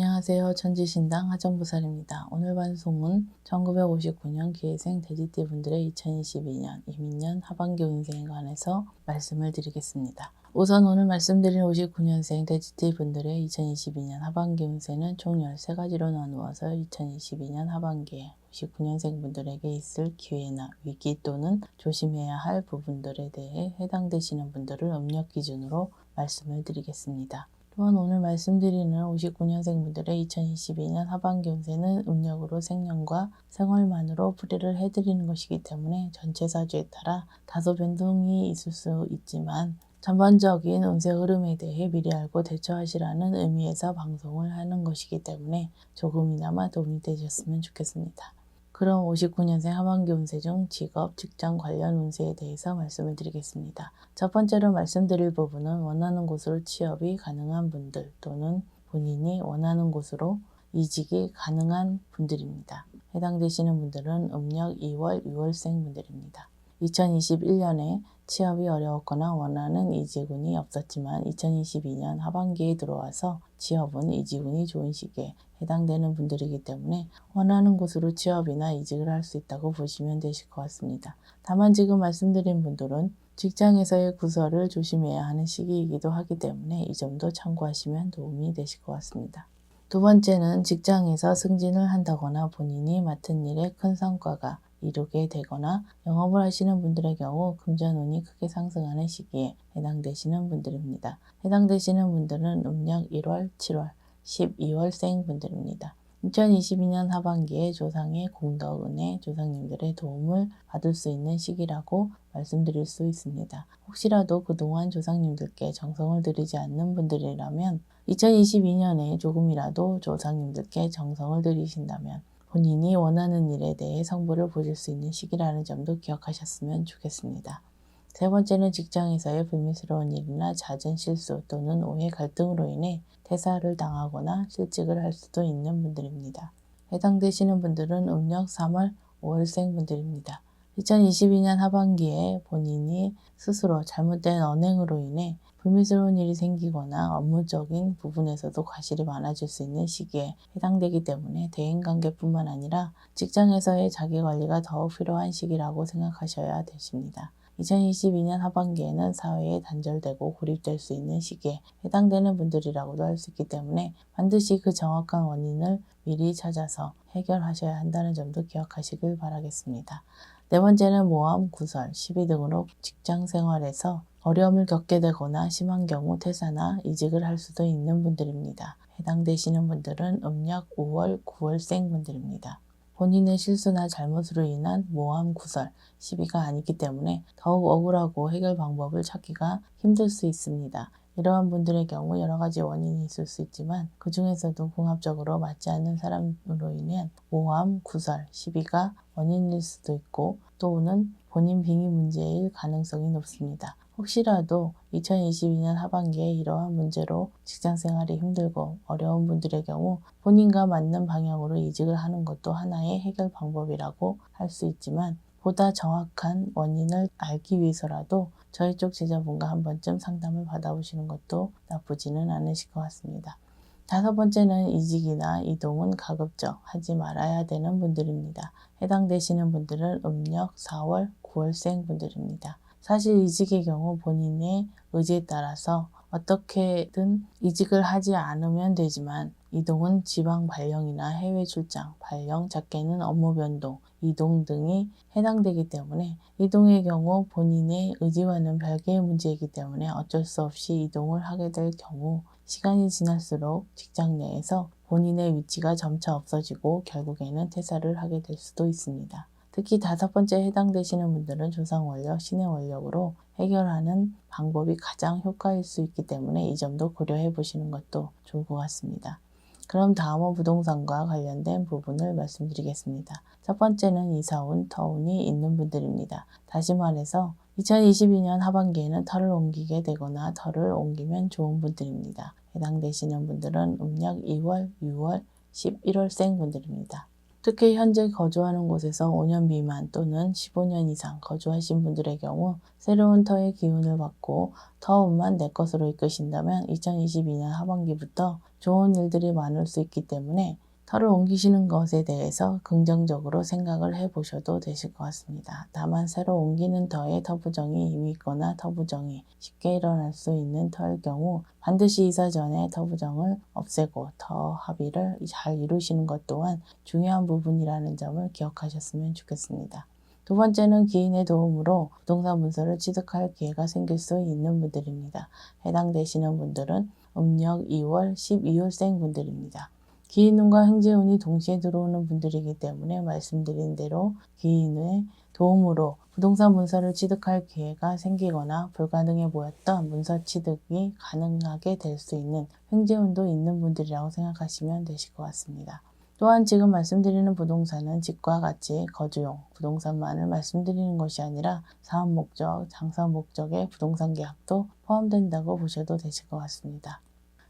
안녕하세요. 천지신당 하정부살입니다. 오늘 방송은 1959년 기회생 돼지띠 분들의 2022년 이민년 하반기 운세에 관해서 말씀을 드리겠습니다. 우선 오늘 말씀드린 59년생 돼지띠 분들의 2022년 하반기 운세는 총 13가지로 나누어서 2022년 하반기에 59년생 분들에게 있을 기회나 위기 또는 조심해야 할 부분들에 대해 해당되시는 분들을 음력 기준으로 말씀을 드리겠습니다. 또한 오늘 말씀드리는 59년생 분들의 2022년 하반기 운세는 음력으로 생년과 생월만으로 풀이를 해드리는 것이기 때문에 전체 사주에 따라 다소 변동이 있을 수 있지만 전반적인 운세 흐름에 대해 미리 알고 대처하시라는 의미에서 방송을 하는 것이기 때문에 조금이나마 도움이 되셨으면 좋겠습니다. 그럼 59년생 하반기 운세 중 직업, 직장 관련 운세에 대해서 말씀을 드리겠습니다. 첫 번째로 말씀드릴 부분은 원하는 곳으로 취업이 가능한 분들 또는 본인이 원하는 곳으로 이직이 가능한 분들입니다. 해당되시는 분들은 음력 2월, 6월생 분들입니다. 2021년에 취업이 어려웠거나 원하는 이직운이 없었지만 2022년 하반기에 들어와서 취업은 이직운이 좋은 시기에 해당되는 분들이기 때문에 원하는 곳으로 취업이나 이직을 할 수 있다고 보시면 되실 것 같습니다. 다만 지금 말씀드린 분들은 직장에서의 구설을 조심해야 하는 시기이기도 하기 때문에 이 점도 참고하시면 도움이 되실 것 같습니다. 두 번째는 직장에서 승진을 한다거나 본인이 맡은 일에 큰 성과가 이루게 되거나 영업을 하시는 분들의 경우 금전운이 크게 상승하는 시기에 해당되시는 분들입니다. 해당되시는 분들은 음력 1월, 7월, 12월생 분들입니다. 2022년 하반기에 조상의 공덕, 은혜, 조상님들의 도움을 받을 수 있는 시기라고 말씀드릴 수 있습니다. 혹시라도 그동안 조상님들께 정성을 들이지 않는 분들이라면 2022년에 조금이라도 조상님들께 정성을 들이신다면 본인이 원하는 일에 대해 성부를 보실 수 있는 시기라는 점도 기억하셨으면 좋겠습니다. 세 번째는 직장에서의 불미스러운 일이나 잦은 실수 또는 오해 갈등으로 인해 퇴사를 당하거나 실직을 할 수도 있는 분들입니다. 해당되시는 분들은 음력 3월, 5월생 분들입니다. 2022년 하반기에 본인이 스스로 잘못된 언행으로 인해 불미스러운 일이 생기거나 업무적인 부분에서도 과실이 많아질 수 있는 시기에 해당되기 때문에 대인관계뿐만 아니라 직장에서의 자기관리가 더욱 필요한 시기라고 생각하셔야 되십니다. 2022년 하반기에는 사회에 단절되고 고립될 수 있는 시기에 해당되는 분들이라고도 할 수 있기 때문에 반드시 그 정확한 원인을 미리 찾아서 해결하셔야 한다는 점도 기억하시길 바라겠습니다. 네 번째는 모험, 구설, 시비 등으로 직장 생활에서 어려움을 겪게 되거나 심한 경우 퇴사나 이직을 할 수도 있는 분들입니다. 해당되시는 분들은 음력 5월, 9월생 분들입니다. 본인의 실수나 잘못으로 인한 모함, 구설, 시비가 아니기 때문에 더욱 억울하고 해결 방법을 찾기가 힘들 수 있습니다. 이러한 분들의 경우 여러 가지 원인이 있을 수 있지만 그 중에서도 궁합적으로 맞지 않는 사람으로 인한 모함, 구설, 시비가 원인일 수도 있고 또는 본인 빙의 문제일 가능성이 높습니다. 혹시라도 2022년 하반기에 이러한 문제로 직장생활이 힘들고 어려운 분들의 경우 본인과 맞는 방향으로 이직을 하는 것도 하나의 해결 방법이라고 할 수 있지만 보다 정확한 원인을 알기 위해서라도 저희 쪽 제자분과 한 번쯤 상담을 받아보시는 것도 나쁘지는 않으실 것 같습니다. 다섯 번째는 이직이나 이동은 가급적 하지 말아야 되는 분들입니다. 해당되시는 분들은 음력 4월, 9월생 분들입니다. 사실 이직의 경우 본인의 의지에 따라서 어떻게든 이직을 하지 않으면 되지만 이동은 지방 발령이나 해외 출장, 발령, 작게는 업무 변동, 이동 등이 해당되기 때문에 이동의 경우 본인의 의지와는 별개의 문제이기 때문에 어쩔 수 없이 이동을 하게 될 경우 시간이 지날수록 직장 내에서 본인의 위치가 점차 없어지고 결국에는 퇴사를 하게 될 수도 있습니다. 특히 다섯 번째 해당되시는 분들은 조상 원력, 신의 원력으로 해결하는 방법이 가장 효과일 수 있기 때문에 이 점도 고려해 보시는 것도 좋을 것 같습니다. 그럼 다음은 부동산과 관련된 부분을 말씀드리겠습니다. 첫 번째는 이사운, 터운이 있는 분들입니다. 다시 말해서 2022년 하반기에는 터를 옮기게 되거나 터를 옮기면 좋은 분들입니다. 해당되시는 분들은 음력 2월, 6월, 11월생 분들입니다. 특히 현재 거주하는 곳에서 5년 미만 또는 15년 이상 거주하신 분들의 경우 새로운 터의 기운을 받고 터운만 내 것으로 이끄신다면 2022년 하반기부터 좋은 일들이 많을 수 있기 때문에 터를 옮기시는 것에 대해서 긍정적으로 생각을 해보셔도 되실 것 같습니다. 다만 새로 옮기는 터에 터부정이 이미 있거나 터부정이 쉽게 일어날 수 있는 터일 경우 반드시 이사 전에 터부정을 없애고 터 합의를 잘 이루시는 것 또한 중요한 부분이라는 점을 기억하셨으면 좋겠습니다. 두 번째는 기인의 도움으로 부동산 문서를 취득할 기회가 생길 수 있는 분들입니다. 해당되시는 분들은 음력 2월, 12월생 분들입니다. 기인운과 행재운이 동시에 들어오는 분들이기 때문에 말씀드린 대로 기인의 도움으로 부동산 문서를 취득할 기회가 생기거나 불가능해 보였던 문서 취득이 가능하게 될 수 있는 행재운도 있는 분들이라고 생각하시면 되실 것 같습니다. 또한 지금 말씀드리는 부동산은 집과 같이 거주용 부동산만을 말씀드리는 것이 아니라 사업 목적, 장사 목적의 부동산 계약도 포함된다고 보셔도 되실 것 같습니다.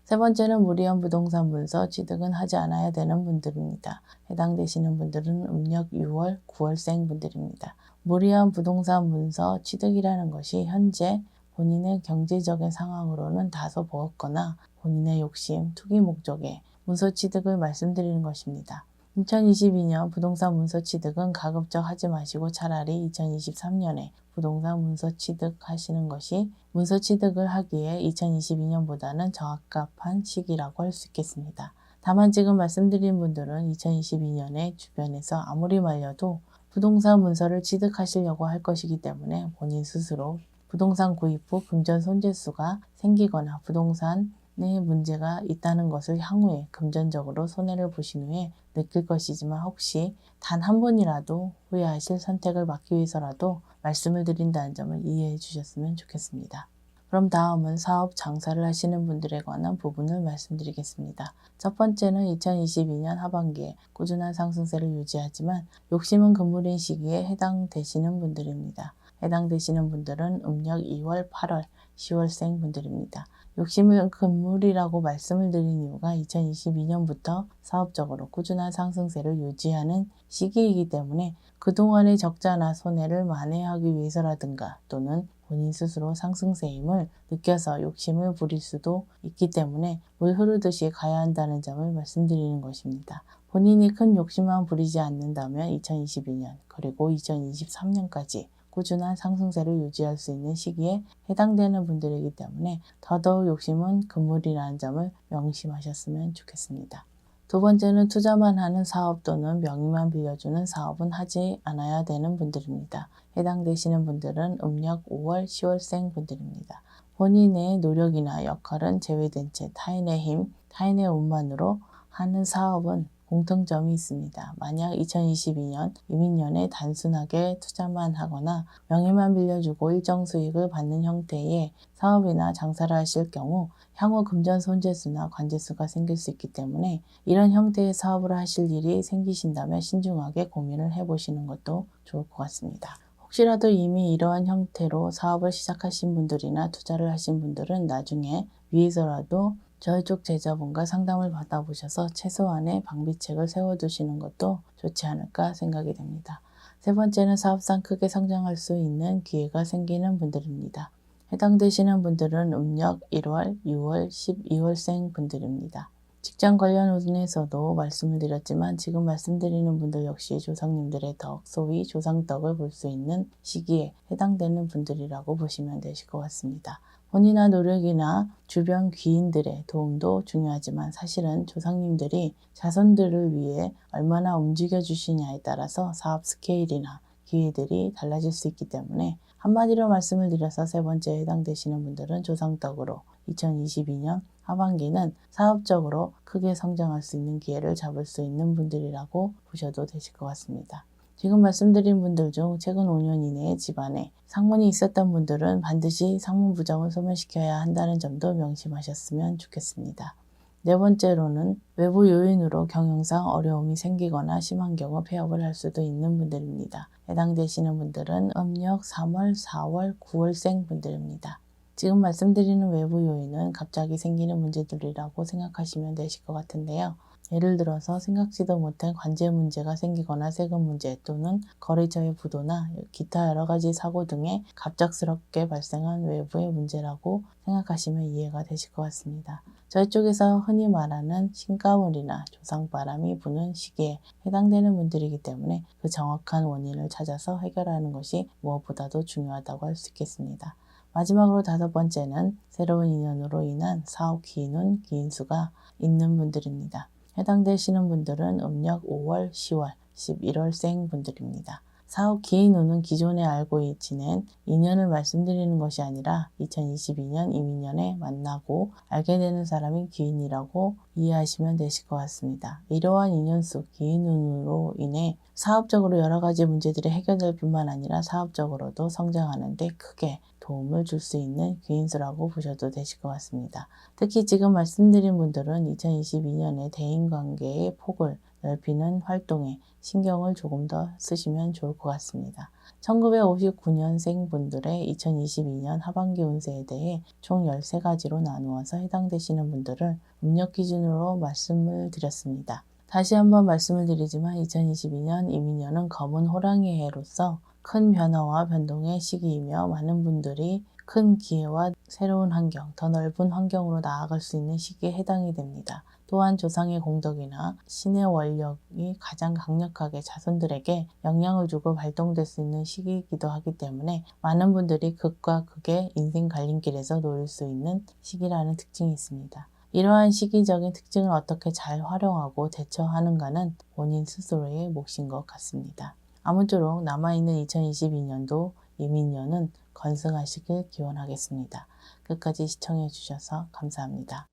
세 번째는 무리한 부동산 문서 취득은 하지 않아야 되는 분들입니다. 해당되시는 분들은 음력 6월, 9월생 분들입니다. 무리한 부동산 문서 취득이라는 것이 현재 본인의 경제적인 상황으로는 다소 버겁거나 본인의 욕심, 투기 목적의 문서 취득을 말씀드리는 것입니다. 2022년 부동산 문서 취득은 가급적 하지 마시고 차라리 2023년에 부동산 문서 취득하시는 것이 문서 취득을 하기에 2022년보다는 적합한 시기라고 할 수 있겠습니다. 다만 지금 말씀드린 분들은 2022년에 주변에서 아무리 말려도 부동산 문서를 취득하시려고 할 것이기 때문에 본인 스스로 부동산 구입 후 금전 손재수가 생기거나 부동산에 문제가 있다는 것을 향후에 금전적으로 손해를 보신 후에 느낄 것이지만 혹시 단 한 번이라도 후회하실 선택을 막기 위해서라도 말씀을 드린다는 점을 이해해 주셨으면 좋겠습니다. 그럼 다음은 사업 장사를 하시는 분들에 관한 부분을 말씀드리겠습니다. 첫 번째는 2022년 하반기에 꾸준한 상승세를 유지하지만 욕심은 금물인 시기에 해당되시는 분들입니다. 해당되시는 분들은 음력 2월, 8월, 10월생 분들입니다. 욕심은 금물이라고 말씀을 드린 이유가 2022년부터 사업적으로 꾸준한 상승세를 유지하는 시기이기 때문에 그동안의 적자나 손해를 만회하기 위해서라든가 또는 본인 스스로 상승세임을 느껴서 욕심을 부릴 수도 있기 때문에 물 흐르듯이 가야 한다는 점을 말씀드리는 것입니다. 본인이 큰 욕심만 부리지 않는다면 2022년 그리고 2023년까지 꾸준한 상승세를 유지할 수 있는 시기에 해당되는 분들이기 때문에 더더욱 욕심은 금물이라는 점을 명심하셨으면 좋겠습니다. 두 번째는 투자만 하는 사업 또는 명의만 빌려주는 사업은 하지 않아야 되는 분들입니다. 해당되시는 분들은 음력 5월, 10월생 분들입니다. 본인의 노력이나 역할은 제외된 채 타인의 힘, 타인의 운만으로 하는 사업은 공통점이 있습니다. 만약 2022년 이민년에 단순하게 투자만 하거나 명의만 빌려주고 일정 수익을 받는 형태의 사업이나 장사를 하실 경우 향후 금전 손재수나 관재수가 생길 수 있기 때문에 이런 형태의 사업을 하실 일이 생기신다면 신중하게 고민을 해보시는 것도 좋을 것 같습니다. 혹시라도 이미 이러한 형태로 사업을 시작하신 분들이나 투자를 하신 분들은 나중에 위에서라도 저희 쪽 제자분과 상담을 받아보셔서 최소한의 방비책을 세워두시는 것도 좋지 않을까 생각이 됩니다. 세 번째는 사업상 크게 성장할 수 있는 기회가 생기는 분들입니다. 해당되시는 분들은 음력 1월, 6월, 12월생 분들입니다. 직장 관련 운에서도 말씀을 드렸지만 지금 말씀드리는 분들 역시 조상님들의 덕, 소위 조상덕을 볼 수 있는 시기에 해당되는 분들이라고 보시면 되실 것 같습니다. 혼이나 노력이나 주변 귀인들의 도움도 중요하지만 사실은 조상님들이 자손들을 위해 얼마나 움직여 주시냐에 따라서 사업 스케일이나 기회들이 달라질 수 있기 때문에 한마디로 말씀을 드려서 세 번째에 해당되시는 분들은 조상덕으로 2022년 하반기는 사업적으로 크게 성장할 수 있는 기회를 잡을 수 있는 분들이라고 보셔도 되실 것 같습니다. 지금 말씀드린 분들 중 최근 5년 이내에 집안에 상문이 있었던 분들은 반드시 상문 부정을 소멸시켜야 한다는 점도 명심하셨으면 좋겠습니다. 네 번째로는 외부 요인으로 경영상 어려움이 생기거나 심한 경우 폐업을 할 수도 있는 분들입니다. 해당되시는 분들은 음력 3월, 4월, 9월생 분들입니다. 지금 말씀드리는 외부 요인은 갑자기 생기는 문제들이라고 생각하시면 되실 것 같은데요. 예를 들어서 생각지도 못한 관제 문제가 생기거나 세금 문제 또는 거래처의 부도나 기타 여러 가지 사고 등의 갑작스럽게 발생한 외부의 문제라고 생각하시면 이해가 되실 것 같습니다. 저희 쪽에서 흔히 말하는 신가물이나 조상바람이 부는 시기에 해당되는 분들이기 때문에 그 정확한 원인을 찾아서 해결하는 것이 무엇보다도 중요하다고 할 수 있겠습니다. 마지막으로 5번째는 새로운 인연으로 인한 사업 기인운, 기인수가 있는 분들입니다. 해당되시는 분들은 음력 5월, 10월, 11월생 분들입니다. 사업 기인운은 기존에 알고 지낸 인연을 말씀드리는 것이 아니라 2022년 이민년에 만나고 알게 되는 사람이 기인이라고 이해하시면 되실 것 같습니다. 이러한 인연수, 기인운으로 인해 사업적으로 여러 가지 문제들이 해결될 뿐만 아니라 사업적으로도 성장하는 데 크게 도움을 줄 수 있는 기인수라고 보셔도 되실 것 같습니다. 특히 지금 말씀드린 분들은 2022년에 대인관계의 폭을 넓히는 활동에 신경을 조금 더 쓰시면 좋을 것 같습니다. 1959년생 분들의 2022년 하반기 운세에 대해 총 13가지로 나누어서 해당되시는 분들을 음력 기준으로 말씀을 드렸습니다. 다시 한번 말씀을 드리지만 2022년 이민년은 검은 호랑이 해로서 큰 변화와 변동의 시기이며 많은 분들이 큰 기회와 새로운 환경, 더 넓은 환경으로 나아갈 수 있는 시기에 해당이 됩니다. 또한 조상의 공덕이나 신의 원력이 가장 강력하게 자손들에게 영향을 주고 발동될 수 있는 시기이기도 하기 때문에 많은 분들이 극과 극의 인생 갈림길에서 놓일 수 있는 시기라는 특징이 있습니다. 이러한 시기적인 특징을 어떻게 잘 활용하고 대처하는가는 본인 스스로의 몫인 것 같습니다. 아무쪼록 남아있는 2022년도 이민년은 건승하시길 기원하겠습니다. 끝까지 시청해 주셔서 감사합니다.